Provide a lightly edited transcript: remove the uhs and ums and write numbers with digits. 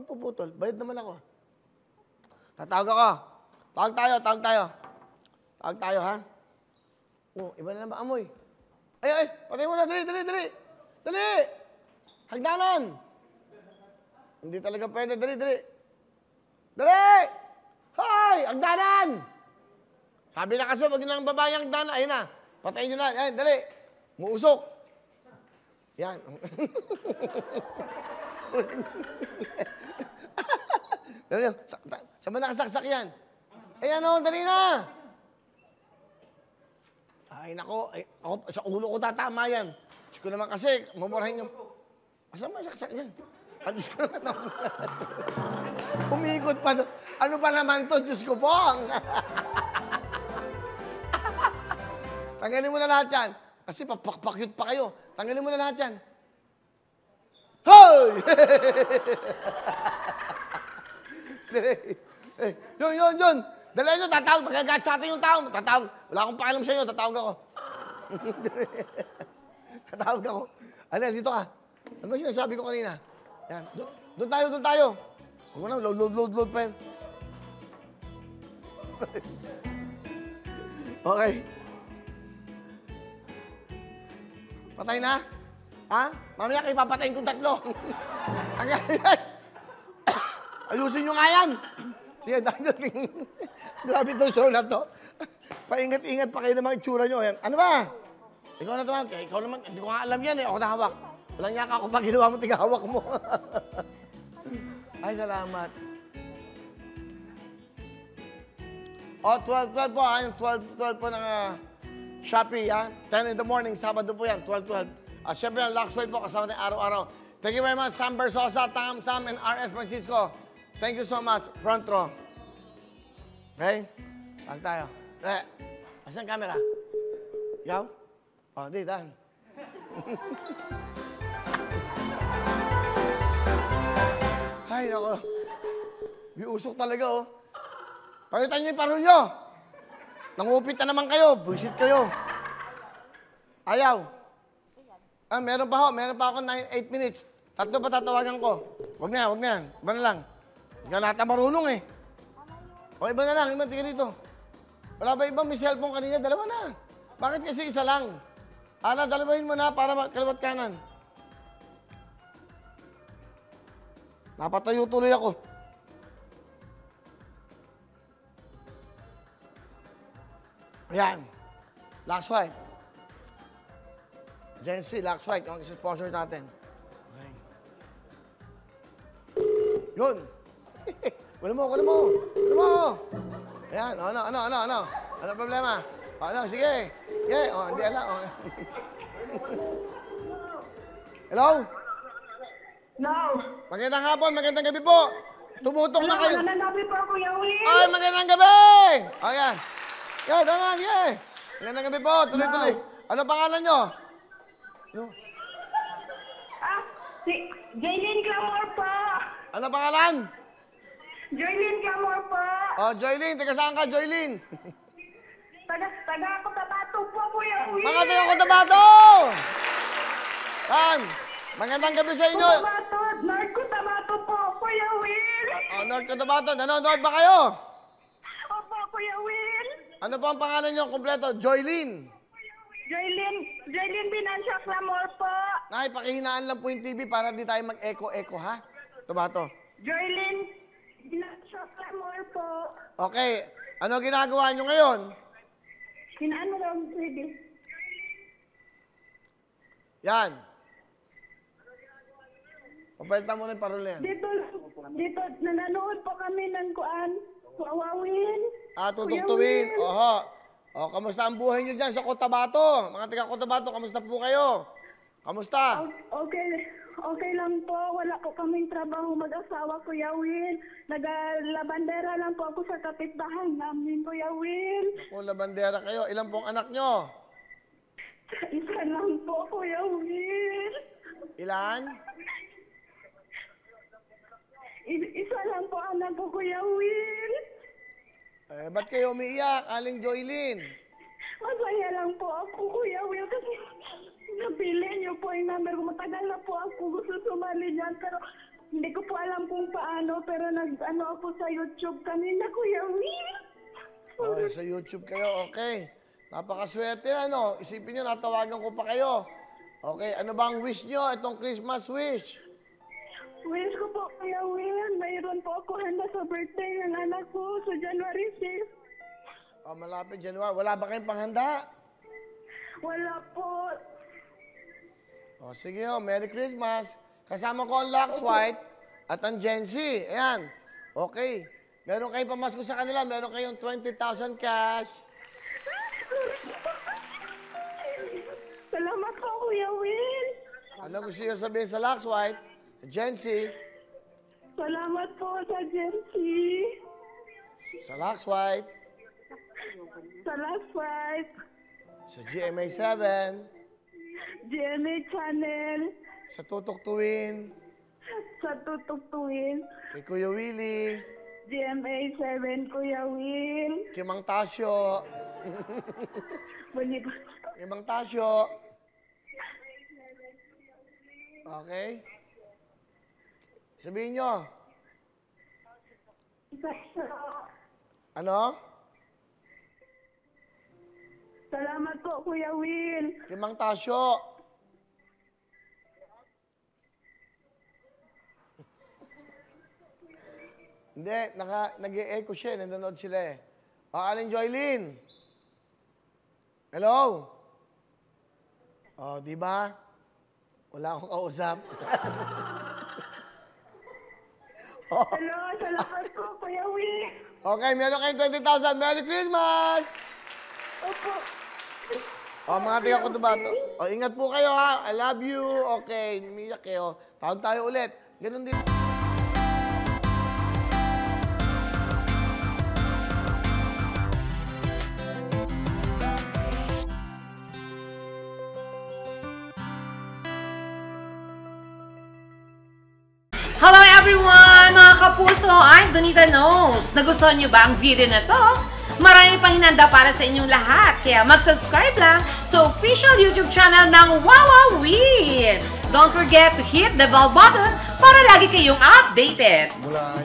Puputol. Bayad naman ako. Tatawag ako. Tawag tayo, tawag tayo. Tawag tayo, ha? Oh, iba na naman amoy. Ay, patay mo na. Dali, dali, dali. Dali! Hagdanan! Hindi talaga pwede. Dali, dali. Dali! Hoy! Hagdanan! Sabi na kasi, wag nyo lang babayang hagdanan. Ayun na. Patayin nyo na. Ayun, dali. Muusok. Yan. Saan ba nakasaksak yan? Ayan o, dali na! Ay, nako. Ay, ako, sa ulo ko tatama yan. Diyos ko naman kasi, mamurahin yung... Saan ba saksak yan? Diyos ko naman. Umikot pa. Ano ba naman to? Diyos ko pong! Tanggalin mo na lahat yan. Kasi papakpakyut pa kayo. Tanggalin mo na lahat yan. Hoy! Yun. Dali nyo, tatawag. Magagat sa atin yung tao. Tatawag. Wala akong pakialam sa inyo. Tatawag ako. Tatawag ako. Ano, dito ka. Ano ba sinasabi ko kanina? Yan. Doon tayo. Huwag mo na, load pa yan. Okay. Patay na? Ha? Mamaya kayo papatayin kong tatlo. Ayusin nyo nga yan. Sige, grabe itong show na to. Paingat-ingat pa kayo naman itsura nyo. Yan. Ano ba? Ikaw na tumawag. Ikaw naman, hindi ko nga alam yan eh. Ako nahawak. Walang niya ka ako pag ginawa mo, tigahawak mo. Ay, salamat. O, 12 po. Yung 12 po ng Shopee, ha? 10 in the morning, Sabado po yan, 12. Siyempre, ang Luxwell po, kasama tayo araw-araw. Thank you very much, Sam Bersosa, Sam, and R.S. Francisco. Thank you so much. Front row. Okay? Tag tayo. Asan camera? Ikaw? O, di, tahan. Ay, nako. Biusok talaga, oh. Palitan niyo yung parol niyo. Nangupit na naman kayo. Bullshit kayo. Ayaw. Meron pa ako 8 minutes. 3 pa tatawagan ko. Wag na yan. Iba na lang. Hindi ka nata marunong eh. O, iba na lang. Iba, tingin dito. Wala ba ibang may cellphone kanina? Dalawa na. Bakit kasi isa lang? Ana, dalawahin mo na para kaliwat kanan. Napatayo tuloy ako. Ayan. Lux White. Gen Z, Lux White. Yung sponsor natin. Okay. Yun. Wala mo. Ayan. Ano? Ano problema? Ano? Sige. Yeah. O, hindi alam. Hello? No. Magandang hapon, magandang gabi po. Tumutok na kayo. Magandang gabi po, Kuya Will. Ay, magandang gabi! Ayan. Yeah, tama, yeah. Magandang gabi po, tuloy-tuloy. Ano pangalan nyo? No. Si Jaylene Clamor po. Ano pangalan? Jaylene Clamor po. Oh, Joylene. Taga saan ka, Joylene? Taga ako Tabato po, Kuya Will. Mga taga Cotabato! Saan? Magandang gabi sa inyo. Cotabato, North Cotabato po, Kuya Will. Oh, North Cotabato. Nanonood ba kayo? Opo, Kuya Will. Ano po ang pangalan nyo kompleto? Joylene. Jaylene Binancia Clamor po. Nay, pakihinaan lang po yung TV para di tayo mag-echo-echo, ha? Cotabato. Jaylene Binancia Clamor po. Okay. Ano ginagawa nyo ngayon? Inaano lang, pwede. Yan. Papalitan mo na yung parol na yan. Dito, nanonood po kami ng Kuawawin. Tutugtuwin. Oho. O, kamusta ang buhay nyo dyan sa Cotabato? Mga taga Cotabato, kamusta po kayo? Kamusta? Okay lang po. Wala po kaming trabaho mag-asawa, Kuya Will. Nag-labandera lang po ako sa kapitbahay namin, Kuya Will. Kung labandera kayo, ilan pong anak nyo? Isa lang po, Kuya Will. Ilan? Isa lang po anak ko, Kuya Will. Ba't kayo umiiyak, Aling Joylene? Masaya lang po ako, Kuya Will, kasi napili niyo po yung number ko. Matagal na po ako gusto sumali dyan, pero hindi ko po alam kung paano. pero nag-ano ako sa YouTube kanina, Kuya Will. Okay, sa YouTube kayo, okay. Napakaswerte, ano? Isipin nyo, natawagan ko pa kayo. Okay, ano bang wish nyo? Itong Christmas wish. Wish ko po, Kuya Will, mayroon po ako handa sa birthday ng anak ko sa January 6. Malapit January. Wala ba kayong panghanda? Wala po. Sige, Merry Christmas. Kasama ko ang Lux White at ang Gen Z. Ayan. Okay. Meron kayong pamasko sa kanila. Meron kayong 20,000 cash. Salamat po, Kuya Will. Ano gusto nyo sabihin sa Lux White? Gen Z? Salamat po sa Gen Z. Sa Lux White? Sa Last Fight. Sa GMA 7? GMA Channel. Sa Tutok Tuwin? Sa Tutugtuin. Kay Kuya Willie? GMA 7, Kuya Will. Kay Mang Tasyo? Bali ba? Kay Mang Tasyo? Okay? Sabihin nyo. Ano? Salamat po, Kuya Will. Kay Mang Tasyo? Hindi, nag-e-echo siya, nanonood sila eh. Aling Joylyn. Hello? Di ba? Wala akong kausap. Hello, salamat po, Kuya Will. Okay, meron kayong 20,000. Merry Christmas! Opo. Mga tiga ko ba? Ingat po kayo ha. I love you. Okay, umiyak kayo. Taon tayo ulit. Ganun din. Hello everyone! Mga kapuso, I'm Donita Knows. Nagustuhan niyo ba ang video na to? Marami pang hinanda para sa inyong lahat. Kaya mag-subscribe lang sa official YouTube channel ng Wowowin. Don't forget to hit the bell button para lagi kayong updated. Mula